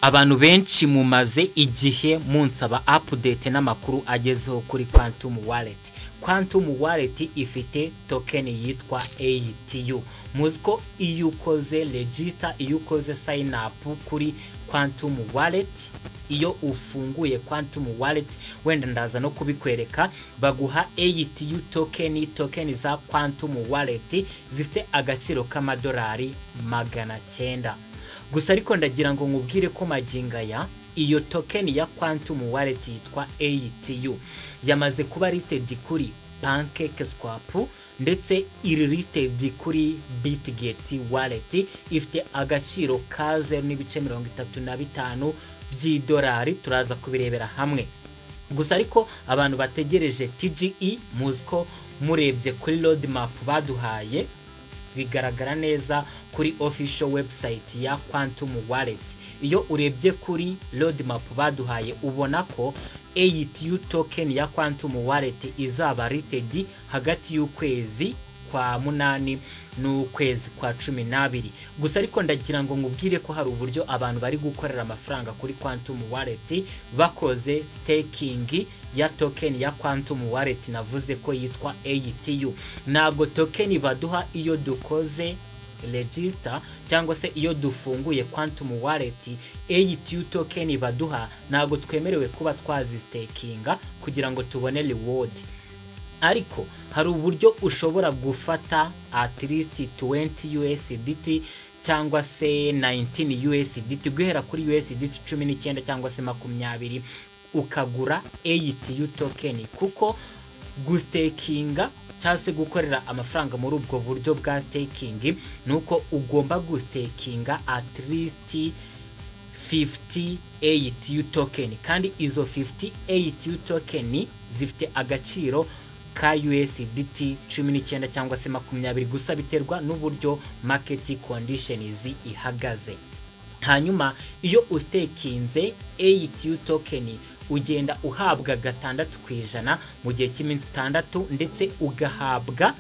Abantu benshi mumaze igihe munsaba update n'amakuru agezeho kuri Quantum Wallet. Quantum Wallet ifite token yitwa ATU. Muziko iyo ukoze register, iyo ukoze sign up kuri Quantum Wallet, iyo ufunguye Quantum Wallet, wenda ndaza no kubikwereka, baguha ATU token za Quantum Wallet zifite agaciro k'amadolari 900. Gusa ariko ndagira ngo nkubwire ko magingaya iyo token ya Quantum Wallet yitwa ATU yamaze kuba listed kuri PancakeSwap ndetse iri listed kuri Bitget Wallet, ifite agaciro ka 0.35 by'idolari. Turaza kubirebera hamwe. Gusa ariko abantu bategereje TGE, muziko murebye kuri roadmap baduhaye bigaragara neza kuri official website ya Quantum Wallet. Iyo urebye kuri roadmap baduhaye ubona ko ATU token ya Quantum Wallet izaba rated hagati y'ukwezi kwa 8 n'ukwezi kwa 12. Gusa ariko ndagira ngo ngubwire ko hari uburyo abantu bari gukorera amafaranga kuri Quantum Wallet bakoze staking ya token ya Quantum Wallet navuze ko yitwa ATU. Nago token baduha iyo dukoze register cyangwa se iyo dufunguye Quantum Wallet. ATU token baduha nago twemerewe kuba twazi stakinga kugira ngo tubone reward. Ariko hari uburyo ushobora gufata at least 20 USDT cyangwa se 19 USDT guhera kuri USDT 19 cyangwa se 20 ukagura ATU token, kuko gustakinga cyangwa se gukorera amafaranga muri ubwo buryo bwa staking nuko ugomba gustakinga at least 50 ATU token, kandi izo 50 ATU token zifite agaciro ka USDT 19 cyangwa se 20, gusa biterwa n'uburyo market conditions ihagaze. Hanyuma iyo ustakinze ATU token ugenda uhabwa 6% mu gihe cy'iminsi 6 ndetse ugahabwa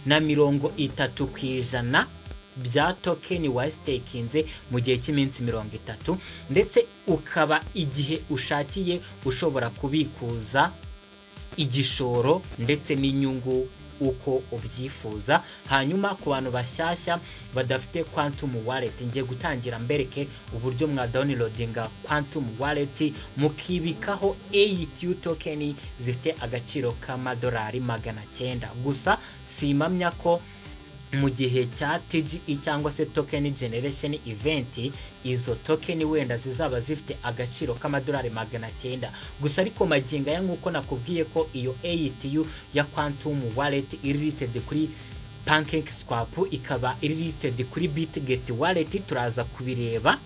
na 30% bya token wa stakinze mu gihe cy'iminsi 30, ndetse ukaba igihe ushakiye ushobora kubikuza igishoro ndetse n'inyungu uko ubyifuza. Hanyuma ku bantu bashyashya badafite Quantum Wallet, ngiye gutangira mbereke uburyo mwa downloadinga Quantum Wallet mukibikaho ATU token zifite agaciro k'amadolari 900. Gusa simamya ko mu gihe cya TGE cyangwa se token generation event izo token wenda zizaba zifite agaciro k'amadolari 900. Gusa ariko maginga ya nkuko nakubwiye ko iyo ATU ya Quantum Wallet iri listed kuri PancakeSwap ikaba iri listed kuri Bitget Wallet, turaza kubireba.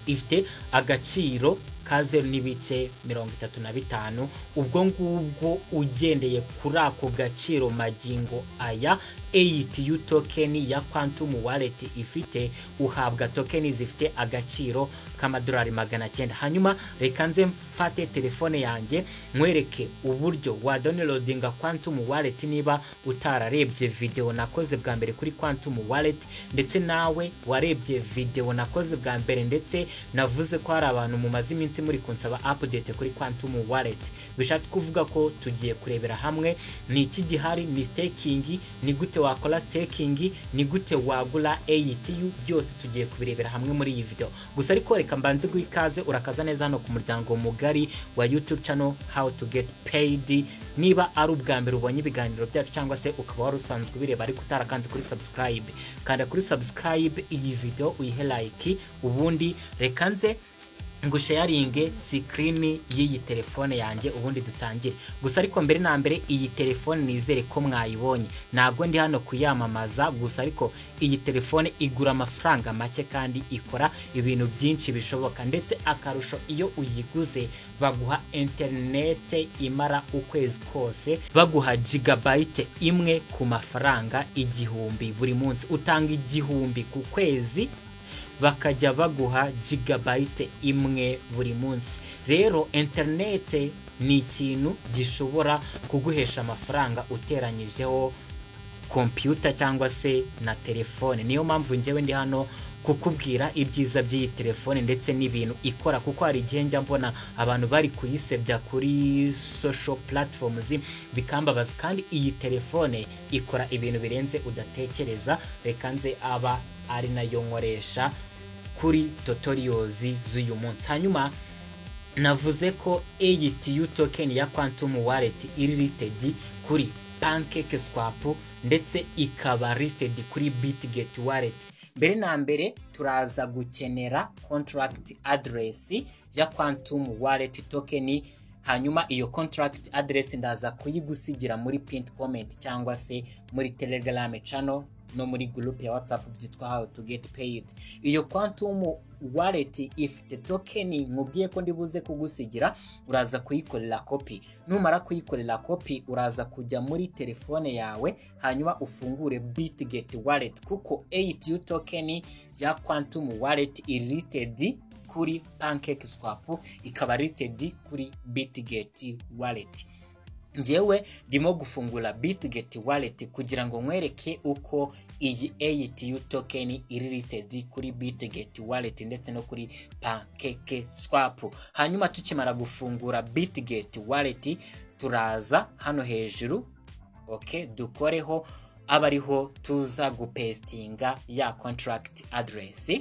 Ifite agaciro ka 0.35. ubwo ngubwo ugendeye kuri ako gaciro magingo aya ATU token ya Quantum Wallet ifite uhabwa token zifite agaciro k'amadolari 900. Hanyuma reka nze mfate telefone yanjye nkwereke uburyo wa downloadinga Quantum Wallet niba utararebye video nakoze bwa mbere kuri Quantum Wallet, ndetse nawe warebye video nakoze bwa mbere ndetse navuze ko hari abantu mu maziminsi muri kunsaba update kuri Quantum Wallet. Bishatse kuvuga ko tugiye kurebera hamwe ni iki gihari, ni staking, ni gute wakora staking, ni gute wagura ATU, byose tugiye kubirebera hamwe muri iyi video. Gusa ariko reka mbanze guikaze urakaza neza hano ku muryango mugari wa YouTube channel How to Get Paid. Niba ari ubwa mbere ubonye ibiganiro byacu cyangwa se ukaba warusanzwe bireba ariko utarakanze kuri subscribe, kanda kuri subscribe iyi video uyihe like, ubundi reka nze ngusharinge screen y'iyi telefone yanjye ubundi dutangire. Gusa ariko mbere na mbere iyi telefone nizere ko mwayibonye, ntabwo ndi hano kuyamamaza, gusa ariko iyi telefone igura amafaranga make kandi ikora ibintu byinshi bishoboka, ndetse akarusho iyo uyiguze baguha internet imara ukwezi kose, baguha gigabyte imwe ku mafaranga 1000 buri munsi. Utanga 1000 ku kwezi bakajya baguha gigabyte imwe buri munsi. Rero internet ni ikintu gishobora kuguhesha amafaranga uteranyijeho computer cyangwa se na telefone. Niyo mpamvu ngewe ndi hano kukubwira ibyiza by'iyi telefone ndetse n'ibintu ikora, kuko hari igihe njya mbona abantu bari kuyisebya kuri social platforms bikambabaza, kandi iyi telefone ikora ibintu birenze udatekereza. Reka nze aba ari nayo nkoresha kuri tutorials z'uyu munsi. Hanyuma navuze ko ATU token ya Quantum Wallet iri listed kuri PancakeSwap ndetse ikaba listed kuri Bitget Wallet. Mbere na mbere turaza gukenera contract address ya Quantum Wallet token, hanyuma iyo contract address ndaza kuyigusigira muri pinned comment cyangwa se muri Telegram channel no muri group ya WhatsApp byitwa how to get paid. Iyo Quantum Wallet ifite token nkubwiye ko ndibuze kugusigira, uraza kuyikorera copy. Numara kuyikorera copy uraza kujya muri telefone yawe hanyuma ufungure Bitget Wallet, kuko ATU token ya Quantum Wallet iri listed kuri PancakeSwap, ikaba listed kuri Bitget Wallet. Njyewe ndimo gufungura Bitget Wallet kugira ngo nkwereke uko iyi ATU token iri listed kuri Bitget Wallet ndetse no kuri PancakeSwap. Hanyuma tukimara gufungura Bitget Wallet turaza hano hejuru, dukoreho abariho tuza gupestinga ya contract address.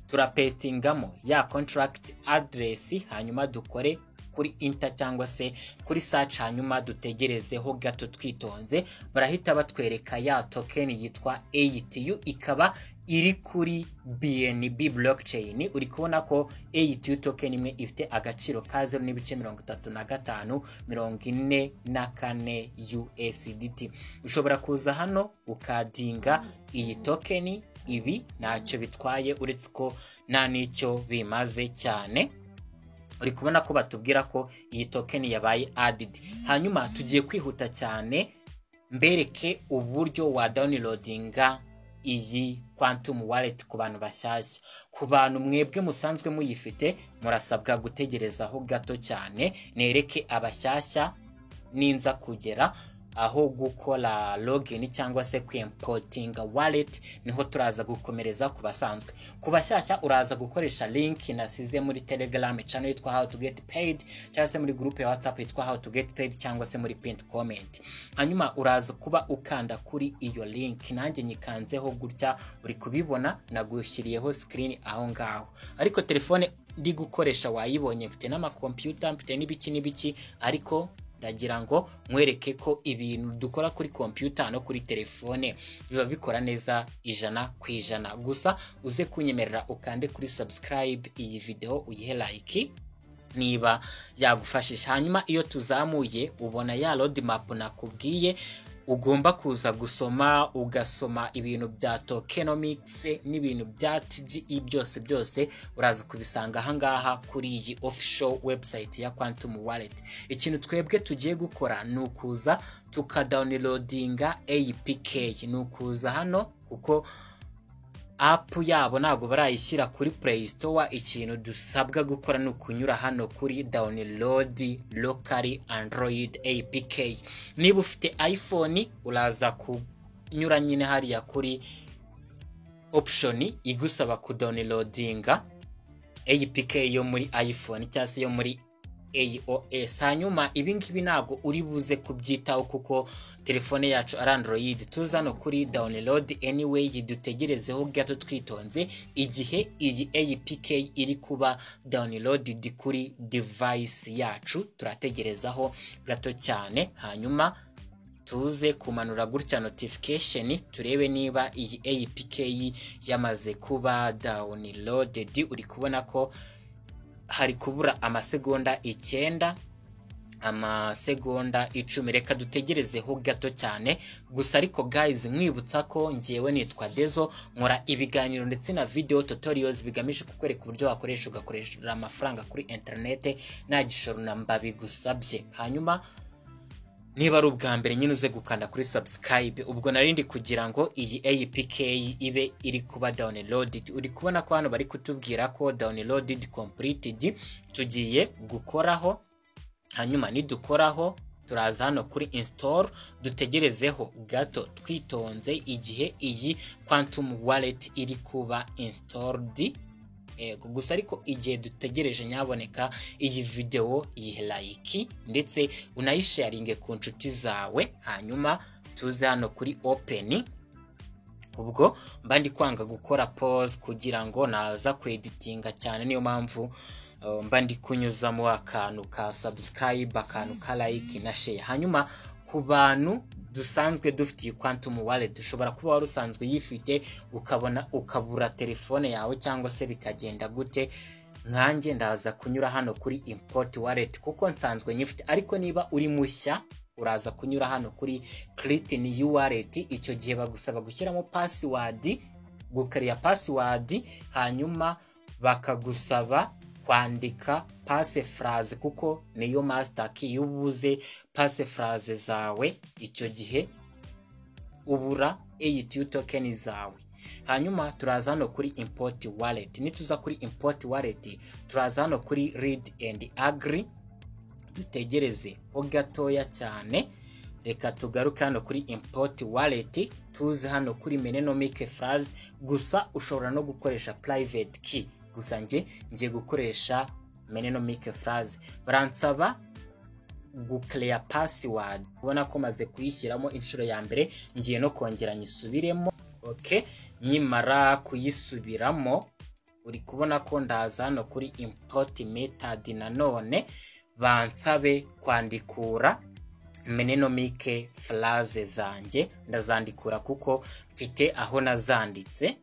Turapestingamo ya contract address hanyuma dukore kuri enter cyangwa se kuri search, hanyuma dutegerezeho gato twitonze. Barahita batwereka ya token yitwa ATU, ikaba iri kuri BNB blockchain. Uri kubona ko ATU token imwe ifite agaciro ka 0.3544 USDT. Ushobora kuza hano ukadinga iyi token, ibi ntacyo bitwaye uretse ko nta nicyo bimaze cyane. Uri kubona ko batubwira ko iyi token yabaye added. Hanyuma tugiye kwihuta cyane mbereke uburyo wa downloadinga iyi Quantum Wallet ku bantu bashyashya. Ku bantu mwebwe musanzwe muyifite murasabwa gutegerezaho gato cyane, nereke abashyashya ninza kugera aho gukora login cyangwa se kwimportinga wallet, niho turaza gukomereza ku basanzwe. Ku bashyashya uraza gukoresha link nasize muri Telegram channel yitwa how to get paid, cyangwa se muri group ya WhatsApp yitwa how to get paid, cyangwa se muri pinned comment. Hanyuma uraza kuba ukanda kuri iyo link, nanjye nyikanzeho gutya uri kubibona nagushyiriyeho screen aho ngaho. Ariko telefone ndi gukoresha wayibonye, mfite n'ama computer, mfite n'ibiki, ariko ndagira ngo mwereke ko ibintu dukora kuri computer no kuri telefone biba bikora neza 100%. Gusa uze kunyemerera ukande kuri subscribe iyi video, uyihe like niba yagufashisha. Hanyuma iyo tuzamuye ubona ya roadmap nakubwiye, ugomba kuza gusoma, ugasoma ibintu bya tokenomics n'ibintu bya TGE byose uraza kubisanga ahangaha kuri iyi official website ya Quantum Wallet. Ikintu twebwe tugiye gukora nukuza tukadownloadinga APK, nukuza hano kuko app yabo ntago barayishyira kuri Play Store. Ikintu dusabwa gukora nukunyura hano kuri download locally Android APK. Niba ufite iPhone uraza kunyura nyine hariya kuri option igusaba kudownloadinga APK yo muri iPhone cyangwa se yo muri iOS. Hanyuma ibingibi ntago uri buze kubyitaho kuko telefone yacu ari Android. Tuza no kuri download anyway, dutegerezeho gato twitonze igihe iyi APK iri kuba downloaded kuri device yacu. Turategerezaho gato cyane, hanyuma tuze kumanura gutya notification turebe niba iyi APK yamaze kuba downloaded. Uri kubona ko hari kubura amasegonda 9, amasegonda 10. Reka dutegerezeho gato cyane. Gusa ariko guys, mwibutsa ko ngiyewe nitwa Dezo, nkora ibiganiro ndetse na video tutorials bigamije kukwereka uburyo wakoresha ugakoresha amafaranga kuri internet nta gishoro namba bigusabye. Hanyuma niba ari ubwa mbere nyine uze gukanda kuri subscribe, ubwo narindi kugira ngo iyi APK ibe iri kuba downloaded. Uri kubona ko hano bari kutubwira ko downloaded completed. Tugiye gukoraho, hanyuma nidukoraho turaza hano kuri install, dutegerezeho gato twitonze igihe iyi Quantum Wallet iri kuba installed. Gusa ariko igihe dutegereje nyaboneka iyi video yihe like ndetse unayisharinge ku nshuti zawe, hanyuma tuze hano kuri open. Ubwo mba ndi kwanga gukora pause kugira ngo naza kweditinga cyane, niyo mpamvu mba ndi kunyuzamo akantu ka subscribe, akantu ka like na share. Hanyuma ku bantu dusanzwe dufitiye Quantum Wallet, dushobora kuba wari usanzwe yifite ukabura telefone yawe cyangwa se bikagenda gute, nkanjye ndaza kunyura hano kuri import wallet kuko nsanzwe nyifite. Ariko niba uri mushya uraza kunyura hano kuri create new wallet, icyo gihe bagusaba gushyiramo password, gukaria password, hanyuma bakagusaba kwandika passphrase kuko niyo master key. Ubuze passphrase zawe icyo gihe ubura ATU token zawe. Hanyuma turaza hano kuri import wallet. Nituza kuri import wallet turaza hano kuri read and agree, dutegereze ho gatoya cyane. Reka tugaruke hano kuri import wallet, tuze hano kuri mnemonic phrase. Gusa ushobora no gukoresha private key, gusa ngiye gukoresha mnemonic phrase. Baransaba guclear password, ubona ko maze kuyishyiramo inshuro ya mbere, ngiye no kongera nyisubiremo. Okay, nyimara kuyisubiramo uri kubona ko ndaza hano kuri import method. Nanone bansabe kwandikura mnemonic phrase zanjye, ndazandikura kuko mfite aho nazanditse.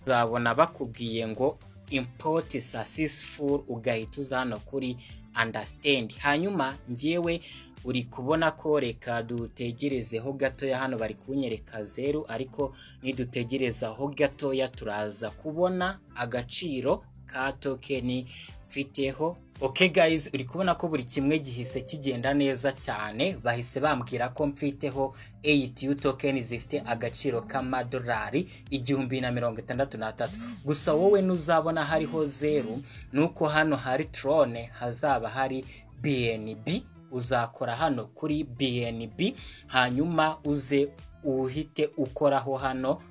Uzabona bakubwiye ngo import successful, ugahita uza hano kuri understand. Hanyuma ngiyewe uri kubona ko, reka dutegerezeho gatoya, hano bari kunyereka 0, ariko nidutegerezaho gatoya turaza kubona agaciro ka token mfiteho. Okay guys, uri kubona ko buri kimwe gihise kigenda neza cyane. Bahise bambwira ko mfiteho ATU token zifite agaciro k'amadolari 1063. Gusa wowe nuzabona hariho 0 nuko hano hari Tron, hazaba hari BNB. Uzakora hano kuri BNB, hanyuma uze uhite ukoraho hano,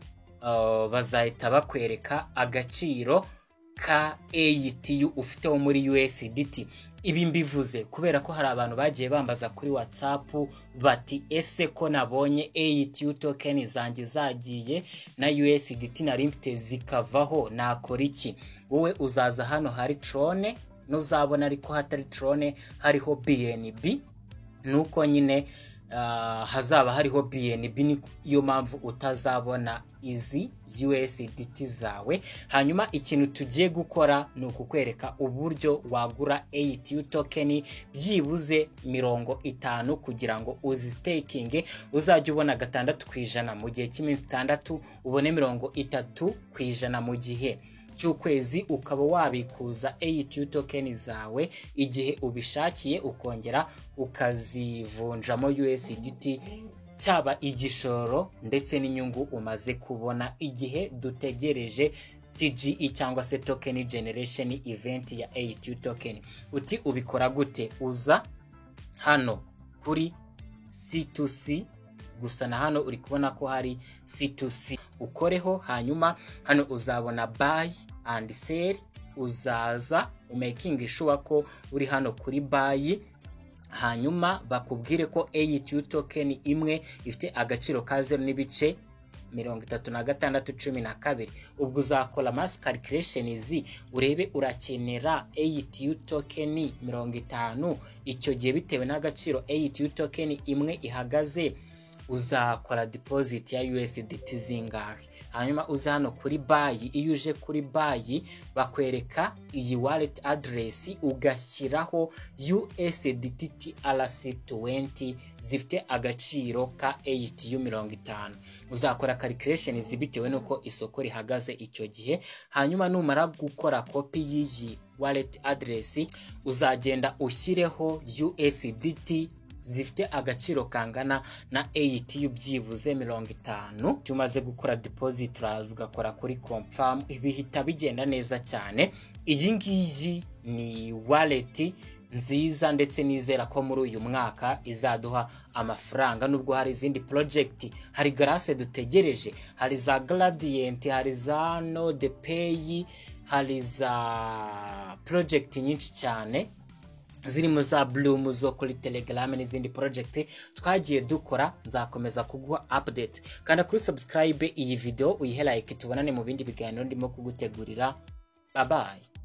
bazahita bakwereka agaciro ka ATU ufiteho muri USDT. Ibi mbivuze kubera ko hari abantu bagiye bambaza kuri WhatsApp bati ese ko nabonye ATU token zanjye zagiye na USDT nari mfite zikavaho, nakora iki? Wowe uzaza hano hari Tron, nuzabona ariko hatari Tron hariho BNB, nuko nyine hazaba hariho BNB, niyo mpamvu utazabona izi USDT zawe. Hanyuma ikintu tugiye gukora ni ukukwereka uburyo wagura ATU token byibuze 50 kugira ngo uzitakinge, uzajya ubona 6% mu gihe cy'iminsi 6, ubone 30% mu gihe cy'ukwezi, ukaba wabikuza ATU token zawe igihe ubishakiye, ukongera ukazivunjamo USDT, cyaba igishoro ndetse n'inyungu umaze kubona igihe dutegereje TGE cyangwa se token generation event ya ATU token. Uti ubikora gute? Uza hano kuri C2C, gusa na hano uri kubona ko hari C2C, ukoreho. Hanyuma hano uzabona buy and sell, uzaza umaking sure ko uri hano kuri buy. Hanyuma bakubwire ko ATU token imwe ifite agaciro ka 0.3612. Ubwo uzakora mass calculations urebe urakenera ATU token 50, icyo gihe bitewe n'agaciro ATU token imwe ihagaze uzakora deposit ya USDT zingahe. Hanyuma uza hano kuri buy. Iyo uje kuri buy bakwereka iyi wallet address, ugashyiraho USDT TRC20 zifite agaciro ka ATU 50. Uzakora calculations bitewe nuko isoko rihagaze icyo gihe. Hanyuma numara gukora copy y'iyi wallet address uzagenda ushyireho USDT zifite agaciro kangana na ATU byibuze 50. Tumaze gukora deposit tugakora kuri confirm, ibihita bigenda neza cyane. Iyi ngiyi ni wallet nziza ndetse nizera ko muri uyu mwaka izaduha amafaranga, nubwo hari izindi project, hari Grace dutegereje, hari za Gradient, hari za NodePay, hari za project nyinshi cyane zirimo za Bloom zo kuri Telegram n'izindi project twagiye dukora. Nzakomeza kuguha update, kandi kuri subscribe iyi video uyihe like, tubonane mu bindi biganiro ndimo kugutegurira. Bye bye.